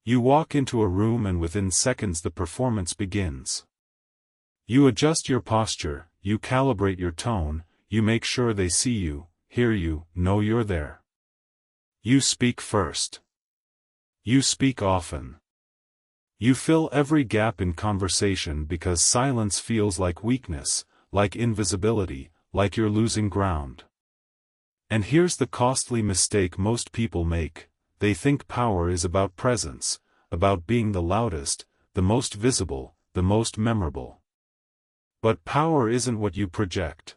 You walk into a room and within seconds the performance begins. You adjust your posture, you calibrate your tone, you make sure they see you, hear you, know you're there. You speak first. You speak often. You fill every gap in conversation because silence feels like weakness, like invisibility, like you're losing ground. And here's the costly mistake most people make: they think power is about presence, about being the loudest, the most visible, the most memorable. But power isn't what you project.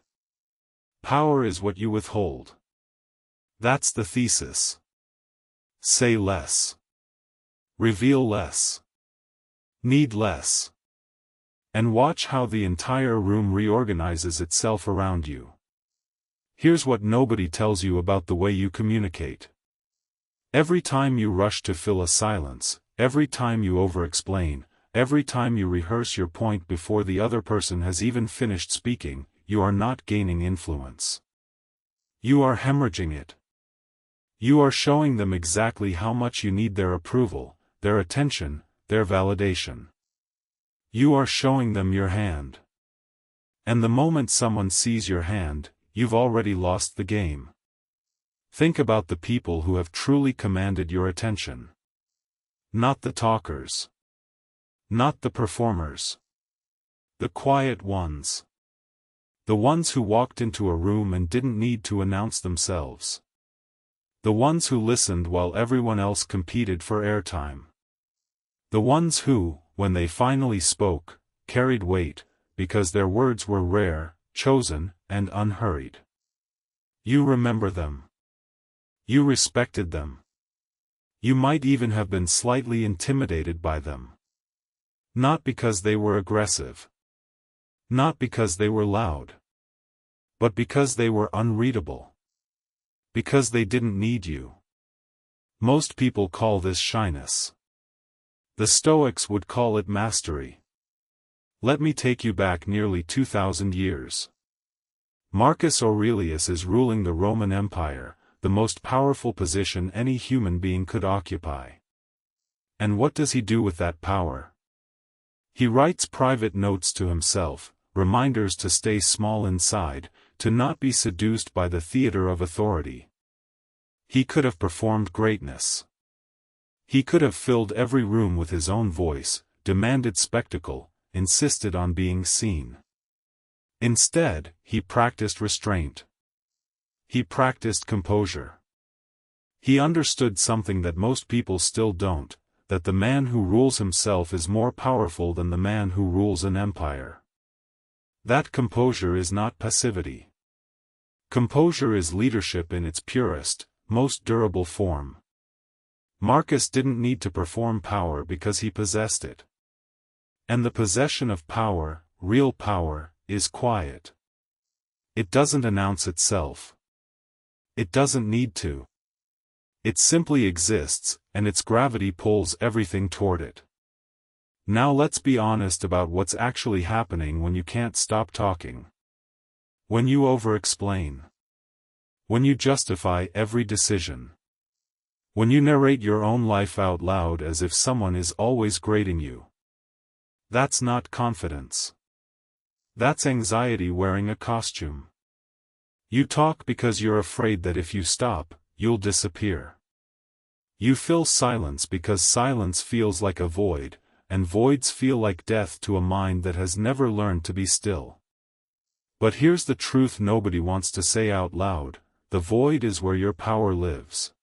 Power is what you withhold. That's the thesis. Say less. Reveal less. Need less. And watch how the entire room reorganizes itself around you. Here's what nobody tells you about the way you communicate. Every time you rush to fill a silence, every time you over-explain, every time you rehearse your point before the other person has even finished speaking, you are not gaining influence. You are hemorrhaging it. You are showing them exactly how much you need their approval, their attention, their validation. You are showing them your hand. And the moment someone sees your hand, you've already lost the game. Think about the people who have truly commanded your attention. Not the talkers. Not the performers. The quiet ones. The ones who walked into a room and didn't need to announce themselves. The ones who listened while everyone else competed for airtime. The ones who, when they finally spoke, carried weight, because their words were rare, chosen, and unhurried. You remember them. You respected them. You might even have been slightly intimidated by them. Not because they were aggressive. Not because they were loud. But because they were unreadable. Because they didn't need you. Most people call this shyness. The Stoics would call it mastery. Let me take you back nearly 2,000 years. Marcus Aurelius is ruling the Roman Empire, the most powerful position any human being could occupy. And what does he do with that power? He writes private notes to himself, reminders to stay small inside, to not be seduced by the theater of authority. He could have performed greatness. He could have filled every room with his own voice, demanded spectacle, insisted on being seen. Instead, he practiced restraint. He practiced composure. He understood something that most people still don't, that the man who rules himself is more powerful than the man who rules an empire. That composure is not passivity. Composure is leadership in its purest, most durable form. Marcus didn't need to perform power because he possessed it. And the possession of power, real power, is quiet. It doesn't announce itself. It doesn't need to. It simply exists, and its gravity pulls everything toward it. Now let's be honest about what's actually happening when you can't stop talking. When you over-explain. When you justify every decision. When you narrate your own life out loud as if someone is always grading you. That's not confidence. That's anxiety wearing a costume. You talk because you're afraid that if you stop, you'll disappear. You fill silence because silence feels like a void, and voids feel like death to a mind that has never learned to be still. But here's the truth nobody wants to say out loud: the void is where your power lives.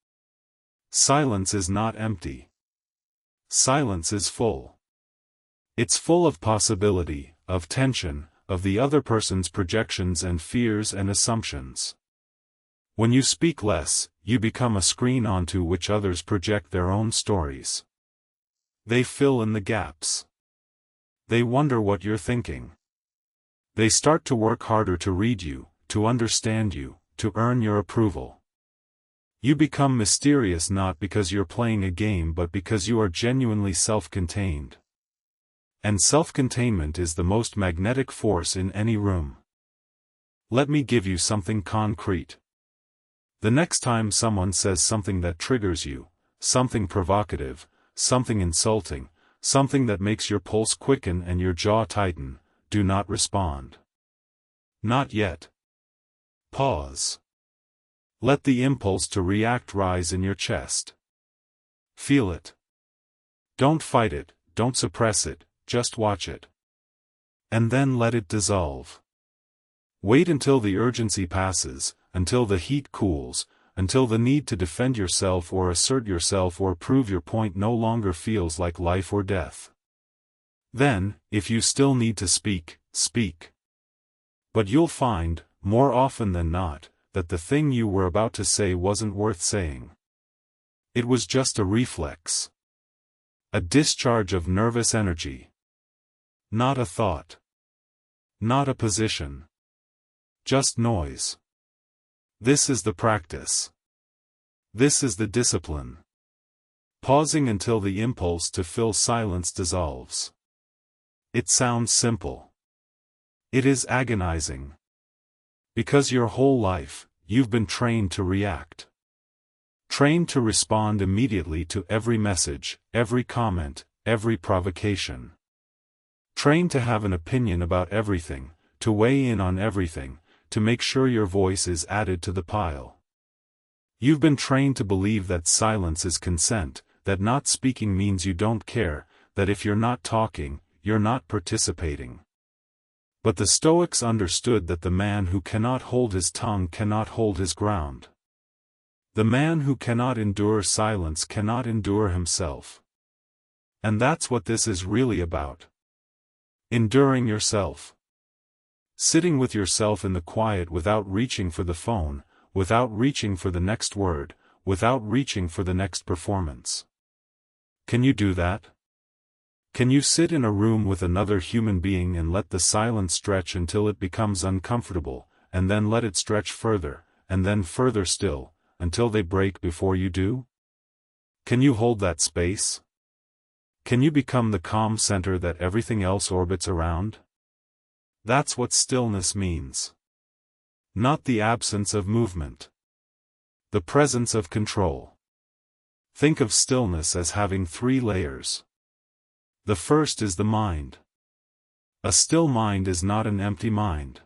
Silence is not empty. Silence is full. It's full of possibility, of tension, of the other person's projections and fears and assumptions. When you speak less, you become a screen onto which others project their own stories. They fill in the gaps. They wonder what you're thinking. They start to work harder to read you, to understand you, to earn your approval. You become mysterious not because you're playing a game but because you are genuinely self-contained. And self-containment is the most magnetic force in any room. Let me give you something concrete. The next time someone says something that triggers you, something provocative, something insulting, something that makes your pulse quicken and your jaw tighten, do not respond. Not yet. Pause. Let the impulse to react rise in your chest. Feel it. Don't fight it, don't suppress it, just watch it. And then let it dissolve. Wait until the urgency passes, until the heat cools, until the need to defend yourself or assert yourself or prove your point no longer feels like life or death. Then, if you still need to speak, speak. But you'll find, more often than not, that the thing you were about to say wasn't worth saying. It was just a reflex. A discharge of nervous energy. Not a thought. Not a position. Just noise. This is the practice. This is the discipline. Pausing until the impulse to fill silence dissolves. It sounds simple. It is agonizing. Because your whole life, you've been trained to react. Trained to respond immediately to every message, every comment, every provocation. Trained to have an opinion about everything, to weigh in on everything, to make sure your voice is added to the pile. You've been trained to believe that silence is consent, that not speaking means you don't care, that if you're not talking, you're not participating. But the Stoics understood that the man who cannot hold his tongue cannot hold his ground. The man who cannot endure silence cannot endure himself. And that's what this is really about. Enduring yourself. Sitting with yourself in the quiet without reaching for the phone, without reaching for the next word, without reaching for the next performance. Can you do that? Can you sit in a room with another human being and let the silence stretch until it becomes uncomfortable, and then let it stretch further, and then further still, until they break before you do? Can you hold that space? Can you become the calm center that everything else orbits around? That's what stillness means. Not the absence of movement. The presence of control. Think of stillness as having 3 layers. The first is the mind. A still mind is not an empty mind.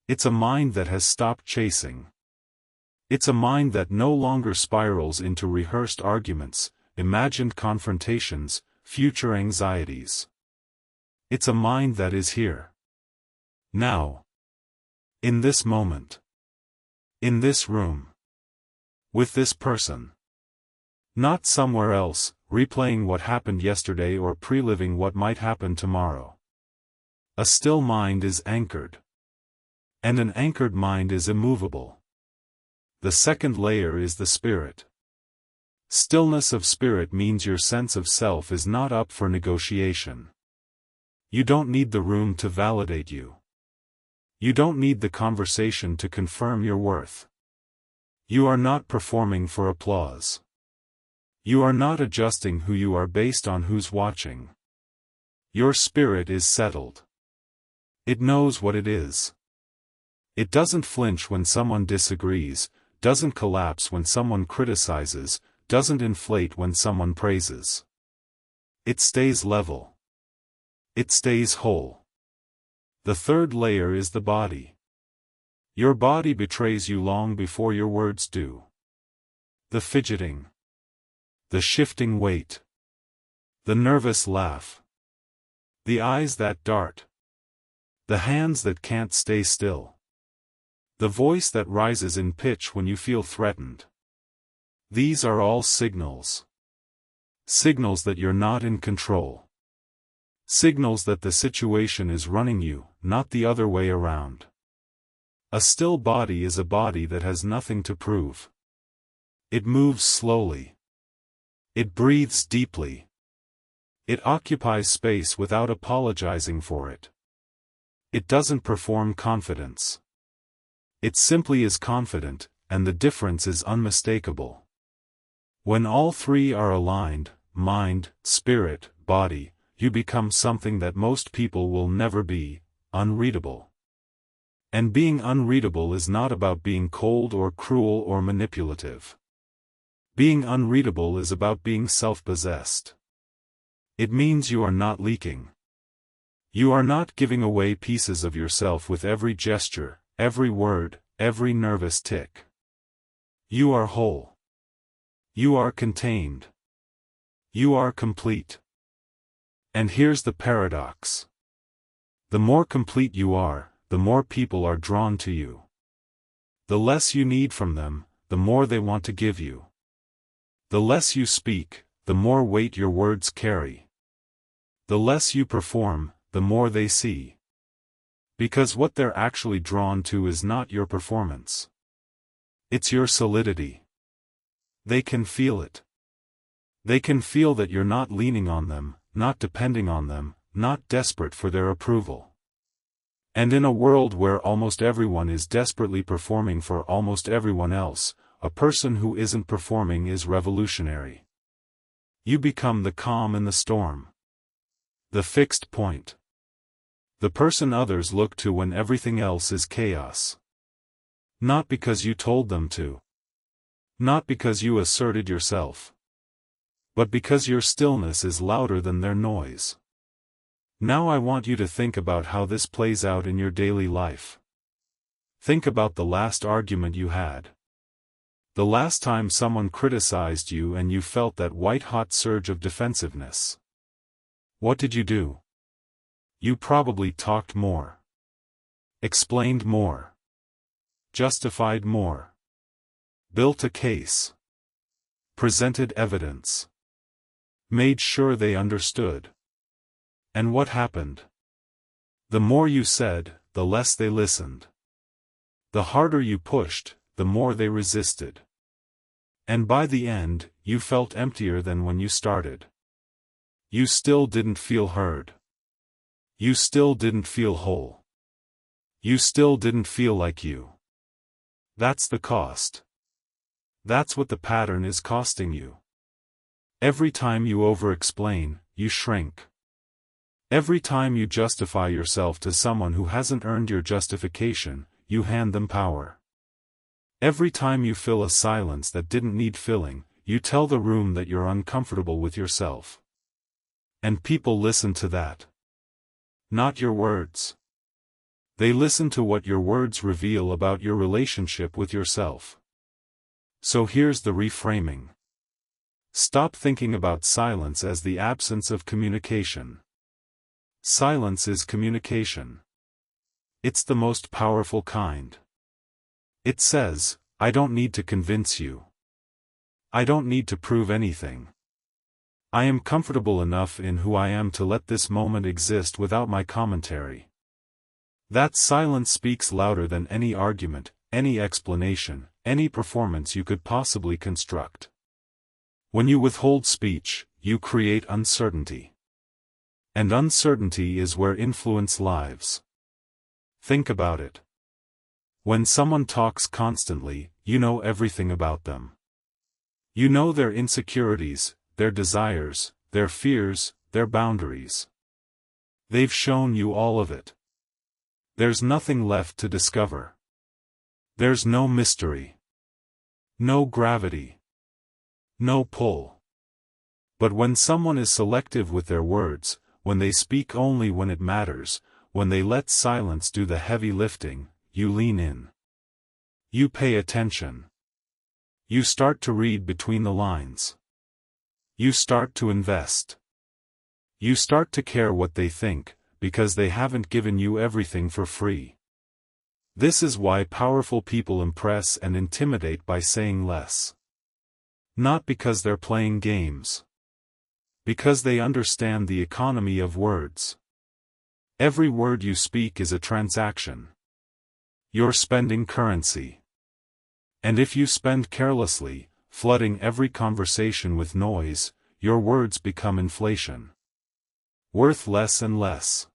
It's a mind that has stopped chasing. It's a mind that no longer spirals into rehearsed arguments, imagined confrontations, future anxieties. It's a mind that is here. Now. In this moment. In this room. With this person. Not somewhere else, replaying what happened yesterday or pre-living what might happen tomorrow. A still mind is anchored. And an anchored mind is immovable. The second layer is the spirit. Stillness of spirit means your sense of self is not up for negotiation. You don't need the room to validate you. You don't need the conversation to confirm your worth. You are not performing for applause. You are not adjusting who you are based on who's watching. Your spirit is settled. It knows what it is. It doesn't flinch when someone disagrees, doesn't collapse when someone criticizes, doesn't inflate when someone praises. It stays level. It stays whole. The third layer is the body. Your body betrays you long before your words do. The fidgeting. The shifting weight. The nervous laugh. The eyes that dart. The hands that can't stay still. The voice that rises in pitch when you feel threatened. These are all signals. Signals that you're not in control. Signals that the situation is running you, not the other way around. A still body is a body that has nothing to prove. It moves slowly. It breathes deeply. It occupies space without apologizing for it. It doesn't perform confidence. It simply is confident, and the difference is unmistakable. When all 3 are aligned, mind, spirit, body, you become something that most people will never be, unreadable. And being unreadable is not about being cold or cruel or manipulative. Being unreadable is about being self-possessed. It means you are not leaking. You are not giving away pieces of yourself with every gesture, every word, every nervous tick. You are whole. You are contained. You are complete. And here's the paradox. The more complete you are, the more people are drawn to you. The less you need from them, the more they want to give you. The less you speak, the more weight your words carry. The less you perform, the more they see. Because what they're actually drawn to is not your performance. It's your solidity. They can feel it. They can feel that you're not leaning on them, not depending on them, not desperate for their approval. And in a world where almost everyone is desperately performing for almost everyone else, a person who isn't performing is revolutionary. You become the calm in the storm. The fixed point. The person others look to when everything else is chaos. Not because you told them to. Not because you asserted yourself. But because your stillness is louder than their noise. Now I want you to think about how this plays out in your daily life. Think about the last argument you had. The last time someone criticized you and you felt that white-hot surge of defensiveness. What did you do? You probably talked more. Explained more. Justified more. Built a case. Presented evidence. Made sure they understood. And what happened? The more you said, the less they listened. The harder you pushed, the more they resisted. And by the end, you felt emptier than when you started. You still didn't feel heard. You still didn't feel whole. You still didn't feel like you. That's the cost. That's what the pattern is costing you. Every time you over-explain, you shrink. Every time you justify yourself to someone who hasn't earned your justification, you hand them power. Every time you fill a silence that didn't need filling, you tell the room that you're uncomfortable with yourself. And people listen to that. Not your words. They listen to what your words reveal about your relationship with yourself. So here's the reframing. Stop thinking about silence as the absence of communication. Silence is communication. It's the most powerful kind. It says, I don't need to convince you. I don't need to prove anything. I am comfortable enough in who I am to let this moment exist without my commentary. That silence speaks louder than any argument, any explanation, any performance you could possibly construct. When you withhold speech, you create uncertainty. And uncertainty is where influence lives. Think about it. When someone talks constantly, you know everything about them. You know their insecurities, their desires, their fears, their boundaries. They've shown you all of it. There's nothing left to discover. There's no mystery. No gravity. No pull. But when someone is selective with their words, when they speak only when it matters, when they let silence do the heavy lifting, you lean in. You pay attention. You start to read between the lines. You start to invest. You start to care what they think, because they haven't given you everything for free. This is why powerful people impress and intimidate by saying less. Not because they're playing games. Because they understand the economy of words. Every word you speak is a transaction. You're spending currency. And if you spend carelessly, flooding every conversation with noise, your words become inflation. Worth less and less.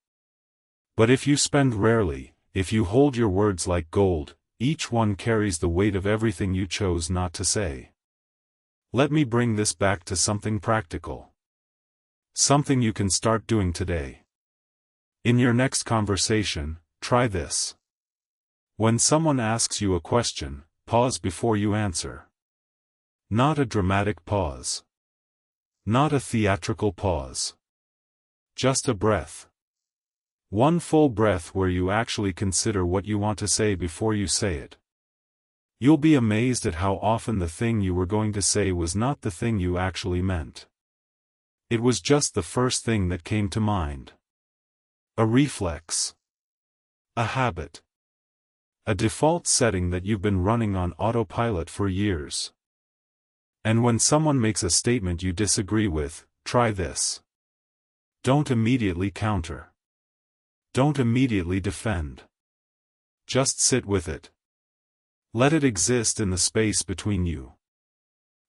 But if you spend rarely, if you hold your words like gold, each one carries the weight of everything you chose not to say. Let me bring this back to something practical. Something you can start doing today. In your next conversation, try this. When someone asks you a question, pause before you answer. Not a dramatic pause. Not a theatrical pause. Just a breath. One full breath where you actually consider what you want to say before you say it. You'll be amazed at how often the thing you were going to say was not the thing you actually meant. It was just the first thing that came to mind. A reflex. A habit. A default setting that you've been running on autopilot for years. And when someone makes a statement you disagree with, try this. Don't immediately counter. Don't immediately defend. Just sit with it. Let it exist in the space between you.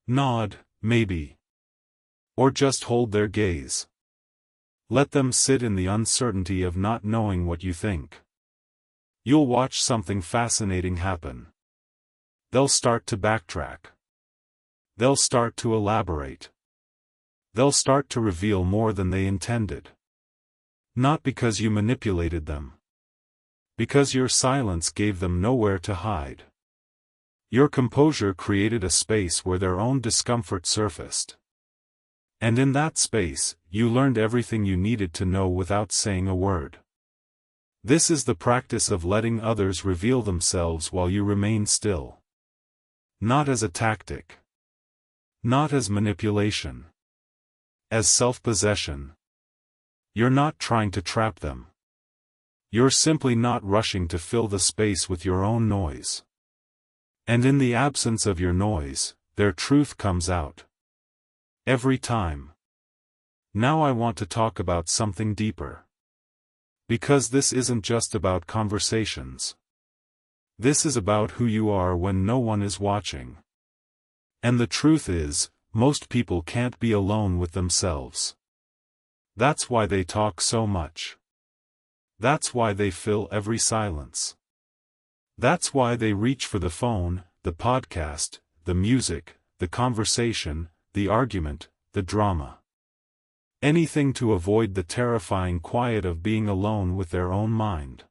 Nod, maybe. Or just hold their gaze. Let them sit in the uncertainty of not knowing what you think. You'll watch something fascinating happen. They'll start to backtrack. They'll start to elaborate. They'll start to reveal more than they intended. Not because you manipulated them. Because your silence gave them nowhere to hide. Your composure created a space where their own discomfort surfaced. And in that space, you learned everything you needed to know without saying a word. This is the practice of letting others reveal themselves while you remain still. Not as a tactic. Not as manipulation. As self-possession. You're not trying to trap them. You're simply not rushing to fill the space with your own noise. And in the absence of your noise, their truth comes out. Every time. Now I want to talk about something deeper. Because this isn't just about conversations. This is about who you are when no one is watching. And the truth is, most people can't be alone with themselves. That's why they talk so much. That's why they fill every silence. That's why they reach for the phone, the podcast, the music, the conversation, the argument, the drama. Anything to avoid the terrifying quiet of being alone with their own mind.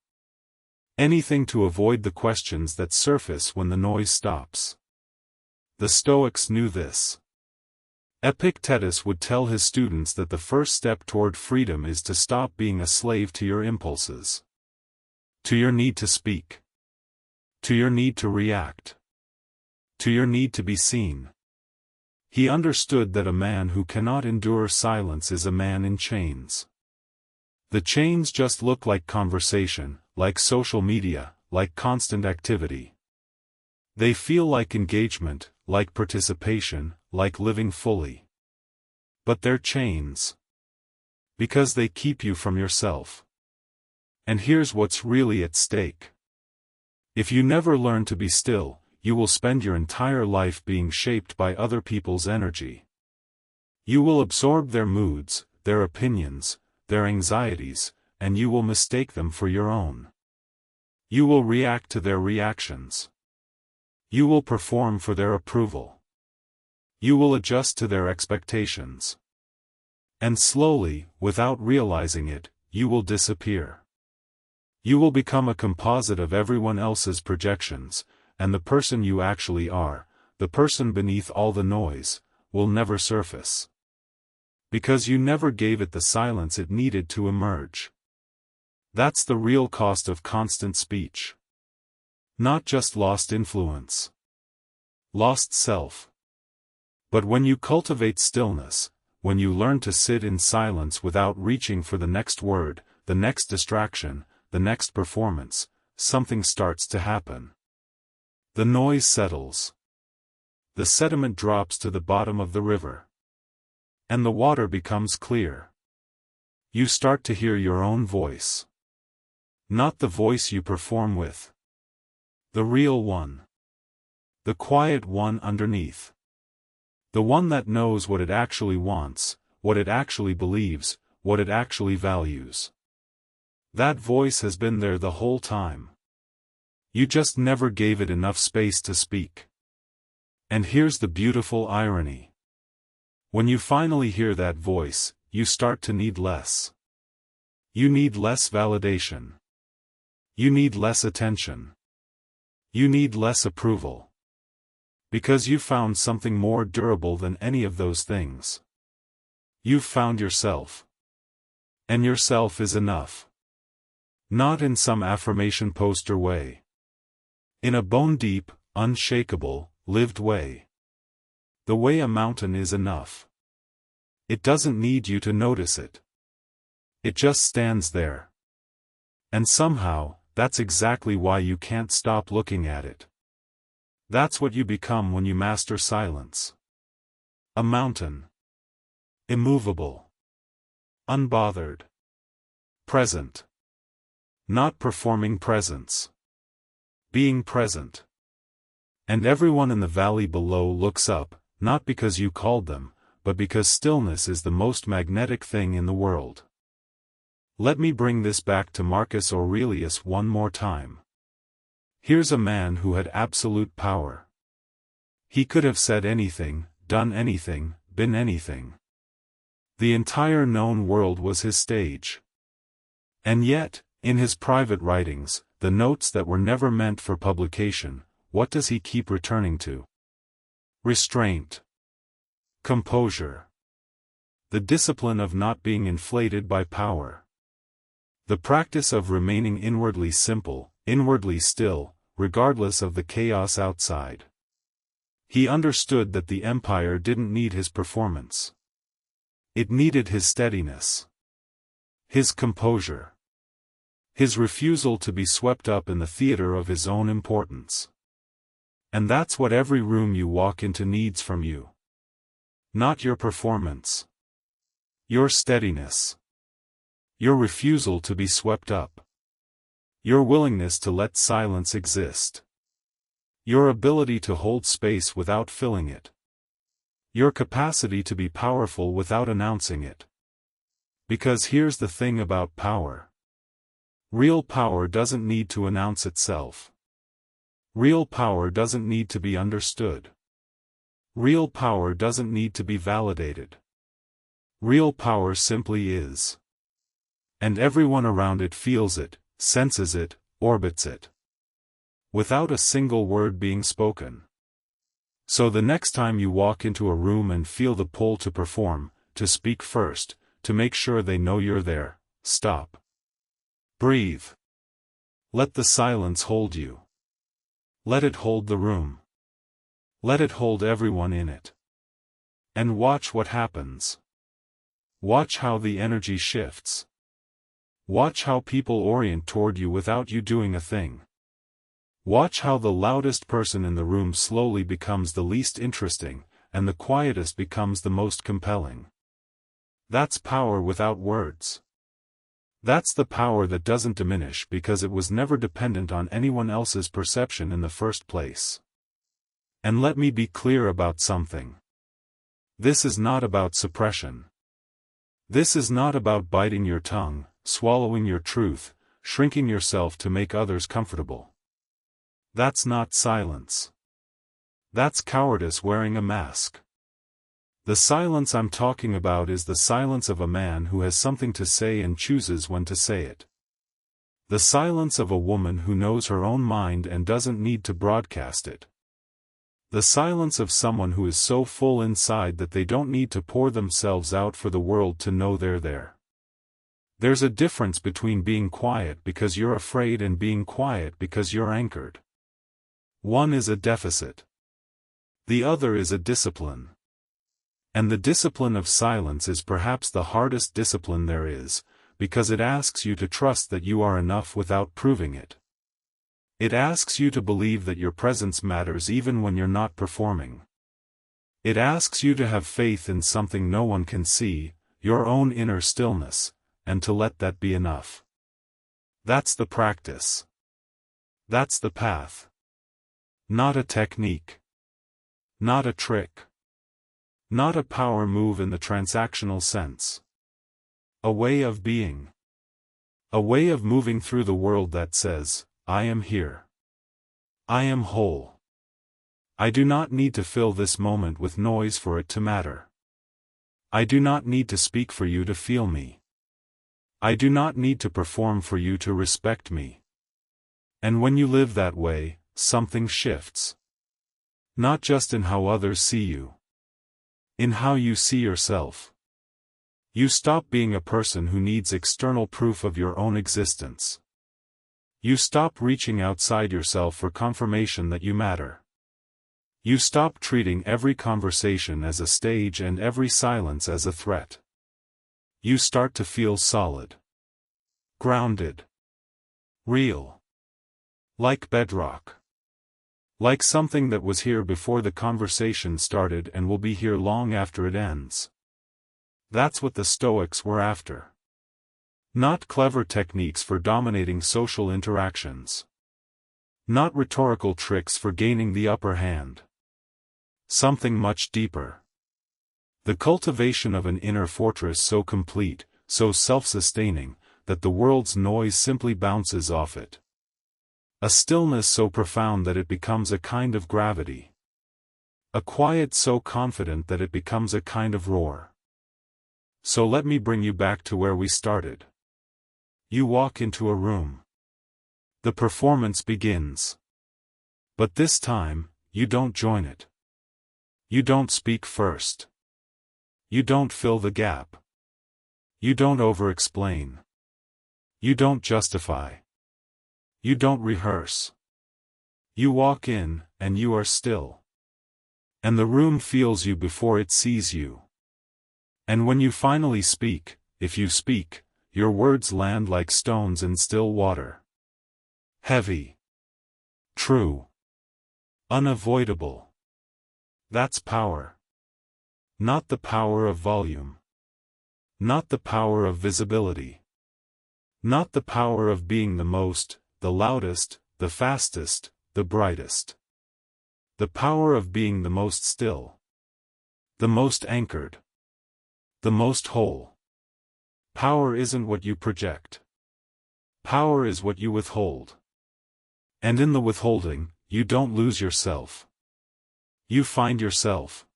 Anything to avoid the questions that surface when the noise stops. The Stoics knew this. Epictetus would tell his students that the first step toward freedom is to stop being a slave to your impulses. To your need to speak. To your need to react. To your need to be seen. He understood that a man who cannot endure silence is a man in chains. The chains just look like conversation, like social media, like constant activity. They feel like engagement, like participation, like living fully. But they're chains. Because they keep you from yourself. And here's what's really at stake. If you never learn to be still, you will spend your entire life being shaped by other people's energy. You will absorb their moods, their opinions, their anxieties, and you will mistake them for your own. You will react to their reactions. You will perform for their approval. You will adjust to their expectations. And slowly, without realizing it, you will disappear. You will become a composite of everyone else's projections, and the person you actually are, the person beneath all the noise, will never surface. Because you never gave it the silence it needed to emerge. That's the real cost of constant speech. Not just lost influence. Lost self. But when you cultivate stillness, when you learn to sit in silence without reaching for the next word, the next distraction, the next performance, something starts to happen. The noise settles. The sediment drops to the bottom of the river. And the water becomes clear. You start to hear your own voice. Not the voice you perform with. The real one. The quiet one underneath. The one that knows what it actually wants, what it actually believes, what it actually values. That voice has been there the whole time. You just never gave it enough space to speak. And here's the beautiful irony. When you finally hear that voice, you start to need less. You need less validation. You need less attention. You need less approval. Because you've found something more durable than any of those things. You've found yourself. And yourself is enough. Not in some affirmation poster way. In a bone-deep, unshakable, lived way. The way a mountain is enough. It doesn't need you to notice it. It just stands there. And somehow, that's exactly why you can't stop looking at it. That's what you become when you master silence. A mountain. Immovable. Unbothered. Present. Not performing presence. Being present. And everyone in the valley below looks up, not because you called them, but because stillness is the most magnetic thing in the world. Let me bring this back to Marcus Aurelius one more time. Here's a man who had absolute power. He could have said anything, done anything, been anything. The entire known world was his stage. And yet, in his private writings, the notes that were never meant for publication, what does he keep returning to? Restraint. Composure. The discipline of not being inflated by power. The practice of remaining inwardly simple, inwardly still, regardless of the chaos outside. He understood that the empire didn't need his performance. It needed his steadiness. His composure. His refusal to be swept up in the theater of his own importance. And that's what every room you walk into needs from you. Not your performance. Your steadiness. Your refusal to be swept up. Your willingness to let silence exist. Your ability to hold space without filling it. Your capacity to be powerful without announcing it. Because here's the thing about power. Real power doesn't need to announce itself. Real power doesn't need to be understood. Real power doesn't need to be validated. Real power simply is. And everyone around it feels it, senses it, orbits it. Without a single word being spoken. So the next time you walk into a room and feel the pull to perform, to speak first, to make sure they know you're there, stop. Breathe. Let the silence hold you. Let it hold the room. Let it hold everyone in it. And watch what happens. Watch how the energy shifts. Watch how people orient toward you without you doing a thing. Watch how the loudest person in the room slowly becomes the least interesting, and the quietest becomes the most compelling. That's power without words. That's the power that doesn't diminish because it was never dependent on anyone else's perception in the first place. And let me be clear about something. This is not about suppression. This is not about biting your tongue, swallowing your truth, shrinking yourself to make others comfortable. That's not silence. That's cowardice wearing a mask. The silence I'm talking about is the silence of a man who has something to say and chooses when to say it. The silence of a woman who knows her own mind and doesn't need to broadcast it. The silence of someone who is so full inside that they don't need to pour themselves out for the world to know they're there. There's a difference between being quiet because you're afraid and being quiet because you're anchored. One is a deficit. The other is a discipline. And the discipline of silence is perhaps the hardest discipline there is, because it asks you to trust that you are enough without proving it. It asks you to believe that your presence matters even when you're not performing. It asks you to have faith in something no one can see, your own inner stillness, and to let that be enough. That's the practice. That's the path. Not a technique. Not a trick. Not a power move in the transactional sense. A way of being. A way of moving through the world that says, I am here. I am whole. I do not need to fill this moment with noise for it to matter. I do not need to speak for you to feel me. I do not need to perform for you to respect me. And when you live that way, something shifts. Not just in how others see you. In how you see yourself. You stop being a person who needs external proof of your own existence. You stop reaching outside yourself for confirmation that you matter. You stop treating every conversation as a stage and every silence as a threat. You start to feel solid. Grounded. Real. Like bedrock. Like something that was here before the conversation started and will be here long after it ends. That's what the Stoics were after. Not clever techniques for dominating social interactions. Not rhetorical tricks for gaining the upper hand. Something much deeper. The cultivation of an inner fortress so complete, so self-sustaining, that the world's noise simply bounces off it. A stillness so profound that it becomes a kind of gravity. A quiet so confident that it becomes a kind of roar. So let me bring you back to where we started. You walk into a room. The performance begins. But this time, you don't join it. You don't speak first. You don't fill the gap. You don't over-explain. You don't justify. You don't rehearse. You walk in, and you are still. And the room feels you before it sees you. And when you finally speak, if you speak, your words land like stones in still water. Heavy. True. Unavoidable. That's power. Not the power of volume. Not the power of visibility. Not the power of being the most, the loudest, the fastest, the brightest. The power of being the most still. The most anchored. The most whole. Power isn't what you project. Power is what you withhold. And in the withholding, you don't lose yourself. You find yourself.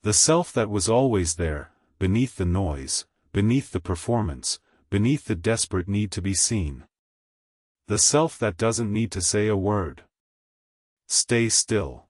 The self that was always there, beneath the noise, beneath the performance, beneath the desperate need to be seen. The self that doesn't need to say a word. Stay still.